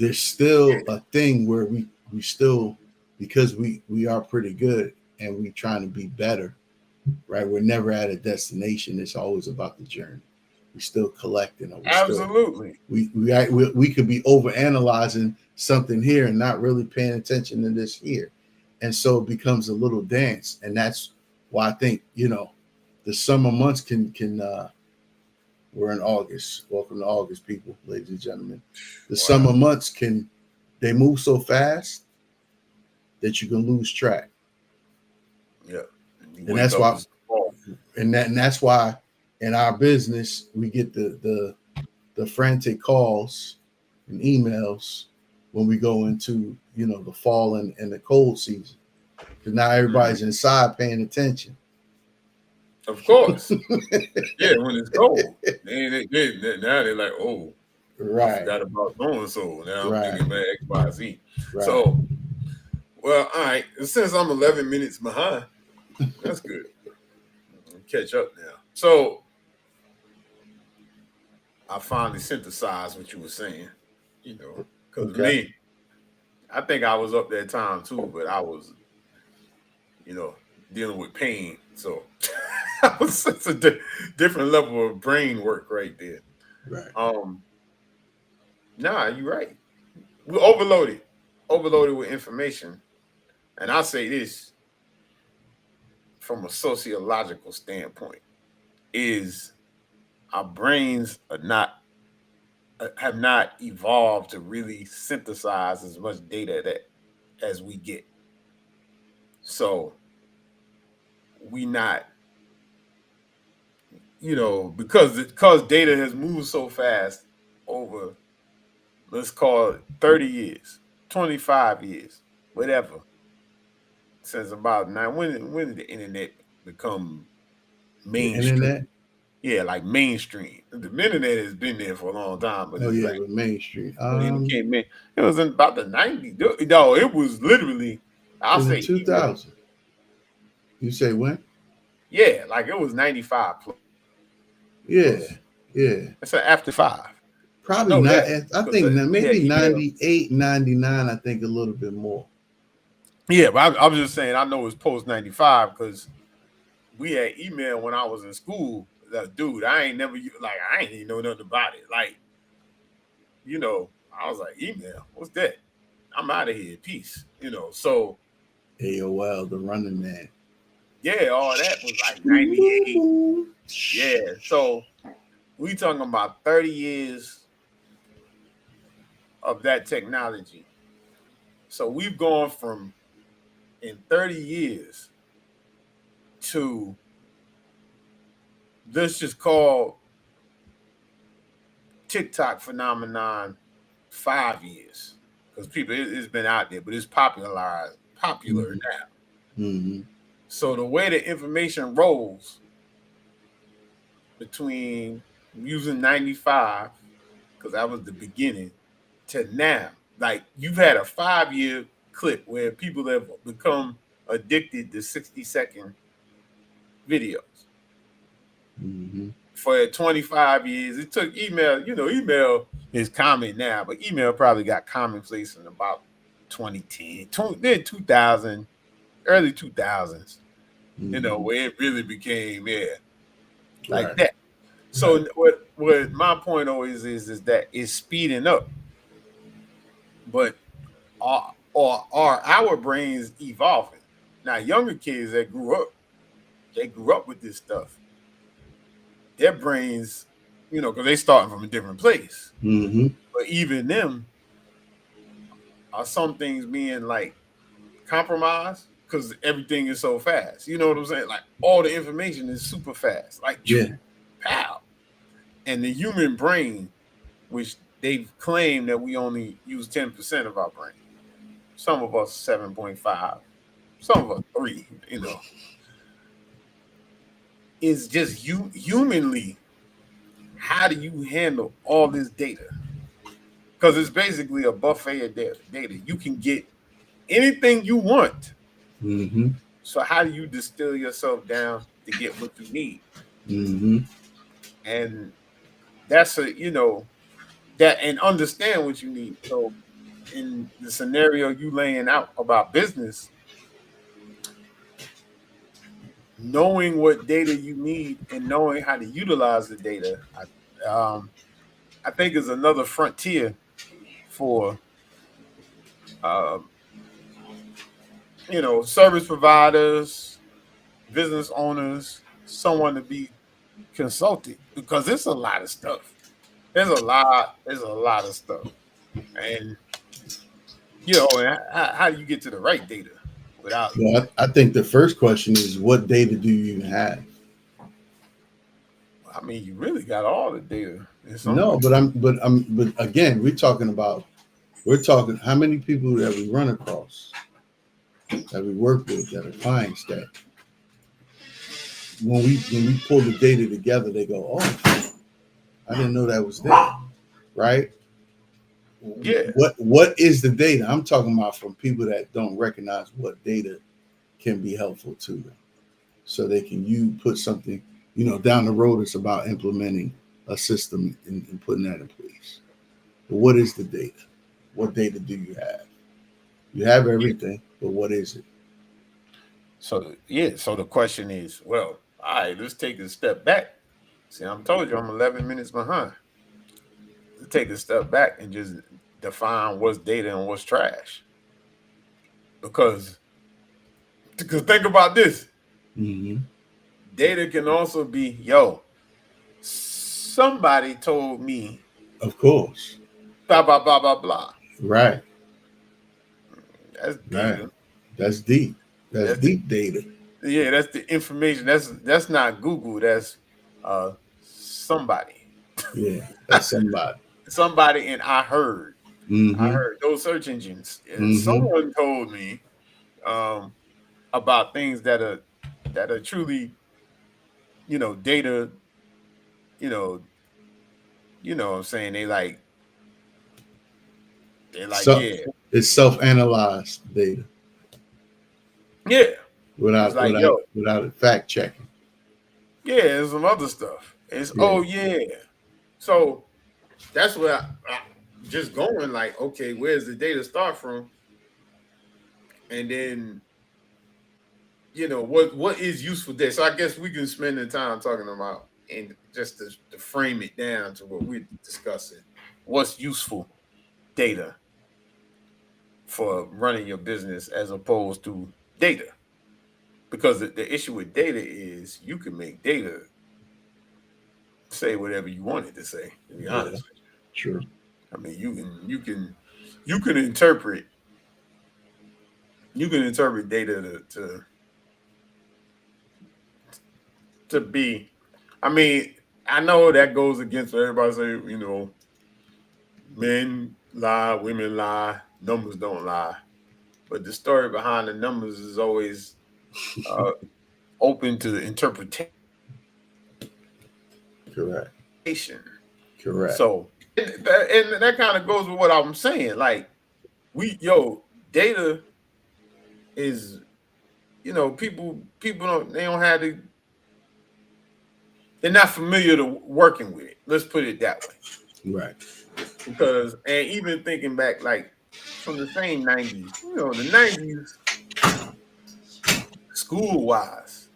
there's still a thing where we still, because we are pretty good and we trying to be better, right? We're never at a destination. It's always about the journey. We still collecting, or Absolutely. we could be over analyzing something here and not really paying attention to this here, and so it becomes a little dance. And that's why I think, the summer months can. We're in August. Welcome to August, people, ladies and gentlemen. The Wow. summer months they move so fast that you can lose track. Yeah. You And wake that's up why as fall. and that's why in our business we get the frantic calls and emails when we go into, the fall and the cold season. Because now Mhm. everybody's inside paying attention. Of course. Yeah, when it's cold. Now they're like, oh, I Right, forgot about doing so. Now I'm right, thinking about X, Y, Z. right. So, well, all right. Since I'm 11 minutes behind, that's good. Catch up now. So I finally synthesized what you were saying. Because Okay. me, I think I was up that time too, but I was, you know, dealing with pain. So it's a different level of brain work right there. Right. Um, nah, you're right. We're overloaded with information. And I say this from a sociological standpoint: is our brains are not have not evolved to really synthesize as much data that as we get. So we not, because data has moved so fast over, let's call it 30 years, 25 years, whatever, since about now. When did the internet become The mainstream? internet. Yeah, like mainstream. The internet has been there for a long time, but Oh it's yeah, like with Main Street. when it came in, it was in about the 90s. No, it was literally, I'll In the say email. 2000. You say when? Yeah, like it was 95 Yeah, plus. yeah. That's after five. Probably No, not. that I because think we had maybe email. 98, 99. I think a little bit more. Yeah, but I was just saying I know it's post 95 because we had email when I was in school. Dude, I ain't never like I ain't even know nothing about it. Like, I was like, email, what's that? I'm out of here. Peace. So AOL, the running man. yeah, all that was like 98. Yeah. So we talking about 30 years of that technology. So we've gone from in 30 years to, let's just call TikTok phenomenon 5 years, because people it's been out there, but it's popular Mm-hmm. now. Mm-hmm. So the way the information rolls between using 95, because that was the beginning, to now, like you've had a 5 year clip where people have become addicted to 60-second videos. Mm-hmm. For 25 years, it took email. Email is common now, but email probably got commonplace in about 2010, then 2000, early 2000s, Mm-hmm. where it really became, yeah, like Right. that. Right. So what my point always is that it's speeding up, but are our brains evolving? Now, younger kids that they grew up with this stuff. Their brains, because they starting from a different place. Mm-hmm. But even them, are some things being like compromised because everything is so fast. You know what I'm saying? Like all the information is super fast, like Yeah. pow. And the human brain, which they've claimed that we only use 10% of our brain. Some of us 7.5, some of us 3. Is just humanly. How do you handle all this data? Because it's basically a buffet of data. You can get anything you want. Mm-hmm. So how do you distill yourself down to get what you need? Mm-hmm. And that's that and understand what you need. So in the scenario you laying out about business, knowing what data you need and knowing how to utilize the data, I think is another frontier for um, service providers, business owners, someone to be consulted because it's a lot of stuff. There's a lot of stuff, and and how do you get to the right data without? Well, I think the first question is, what data do you even have? I mean, you really got all the data in some No, way. but again, we're talking how many people that we run across, that we work with, that are clients that when we pull the data together, they go, oh, I didn't know that was there, right? Yeah. What is the data? I'm talking about from people that don't recognize what data can be helpful to them, so they can you put something, down the road. It's about implementing a system and putting that in place. But what is the data? What data do you have? You have everything, but what is it? So the question is, well, all right, let's take a step back. See, I'm told you I'm 11 minutes behind. Let's take a step back and just define what's data and what's trash. Because think about this. Mm-hmm. Data can also be, yo, somebody told me Of course. blah blah blah blah blah. Right. That's Right. data. That's deep. That's That's the deep data. yeah, that's the information. That's not Google. That's somebody. Yeah. That's somebody. Somebody and I heard. I Mm-hmm. heard those search engines. Mm-hmm. Someone told me um, about things that are truly, data. You know, what I'm saying they like So yeah, it's self-analyzed data yeah. It's without like without yo, without it fact checking. yeah. There's some other stuff. It's Yeah. oh yeah. So that's where I just going like okay, where's the data start from, and then what is useful data. So I guess we can spend the time talking about and just to frame it down to what we're discussing. What's useful data for running your business as opposed to data. Because the issue with data is you can make data say whatever you want it to say, to be Yeah. honest with Sure. you. I mean you can interpret data to be I mean, I know that goes against what everybody say, men lie, women lie, numbers don't lie. But the story behind the numbers is always uh, open to interpretation. Correct. Correct. So, and that kind of goes with what I'm saying. Like, data is, people don't have they're not familiar to working with it. Let's put it that way. Right. Because, and even thinking back, like, from the same 90s, the 90s, school wise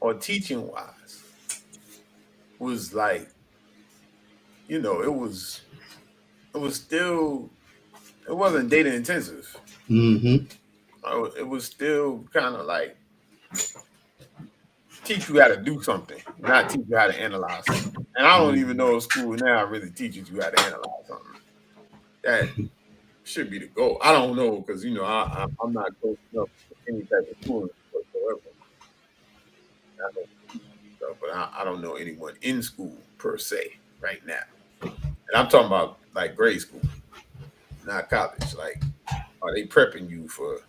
or teaching wise, was like, it was still, it wasn't data intensive. Mm-hmm. It was still kind of like teach you how to do something, not teach you how to analyze something. And I don't even Mm-hmm. know if school now really teaches you how to analyze something. That should be the goal. I don't know because I'm not close enough to any type of schooling whatsoever. I know stuff, but I don't know anyone in school per se right now. And I'm talking about like grade school, not college. Like, are they prepping you for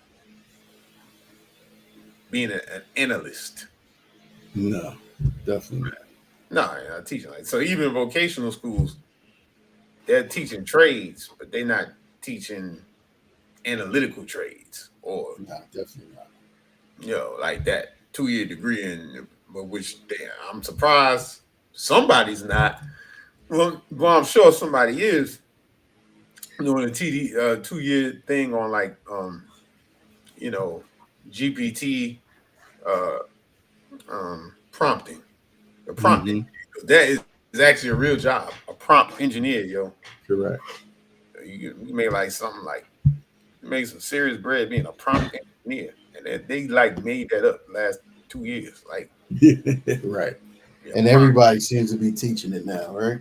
being an analyst? No, definitely No, you're not teaching like so. Even vocational schools, they're teaching trades, but they're not teaching analytical trades or not. No, definitely not. like that 2-year degree in which I'm surprised somebody's not. Well, I'm sure somebody is doing a 2 year thing on like you know GPT uh prompting, a prompt Mm-hmm. engineer. 'Cause that is actually a real job, a prompt engineer, yo. Correct. You make like something like you make some serious bread being a prompt engineer, and they like made that up the last 2 years. Like, Right. yeah, And prompt. everybody seems to be teaching it now, right?